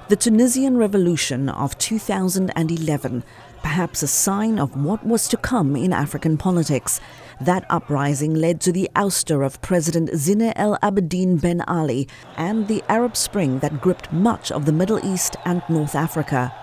The Tunisian Revolution of 2011, perhaps a sign of what was to come in African politics. That uprising led to the ouster of President Zine El Abidine Ben Ali and the Arab Spring that gripped much of the Middle East and North Africa,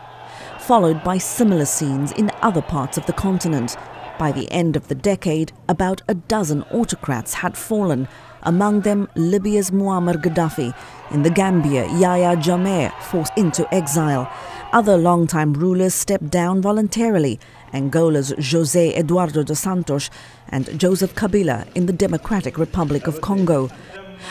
followed by similar scenes in other parts of the continent. By the end of the decade, about a dozen autocrats had fallen, among them Libya's Muammar Gaddafi, in the Gambia Yahya Jammeh forced into exile. Other longtime rulers stepped down voluntarily, Angola's José Eduardo dos Santos and Joseph Kabila in the Democratic Republic of Congo.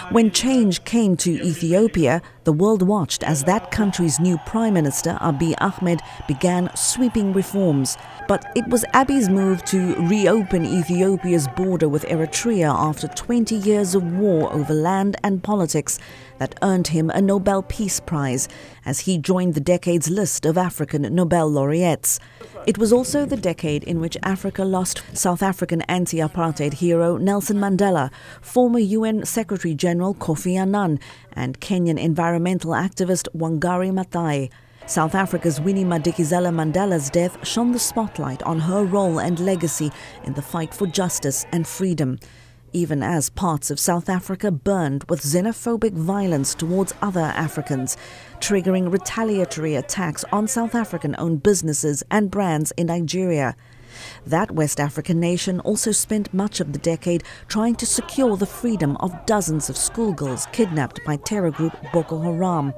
When change came to Ethiopia, the world watched as that country's new Prime Minister, Abiy Ahmed, began sweeping reforms. But it was Abiy's move to reopen Ethiopia's border with Eritrea after 20 years of war over land and politics that earned him a Nobel Peace Prize, as he joined the decade's list of African Nobel laureates. It was also the decade in which Africa lost South African anti-apartheid hero Nelson Mandela, former UN Secretary-General Kofi Annan, and Kenyan environmental activist Wangari Maathai. South Africa's Winnie Madikizela Mandela's death shone the spotlight on her role and legacy in the fight for justice and freedom, even as parts of South Africa burned with xenophobic violence towards other Africans, triggering retaliatory attacks on South African-owned businesses and brands in Nigeria. That West African nation also spent much of the decade trying to secure the freedom of dozens of schoolgirls kidnapped by terror group Boko Haram,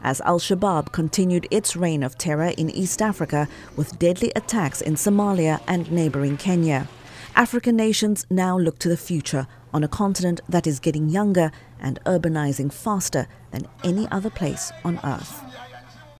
as Al-Shabaab continued its reign of terror in East Africa with deadly attacks in Somalia and neighboring Kenya. African nations now look to the future on a continent that is getting younger and urbanizing faster than any other place on Earth.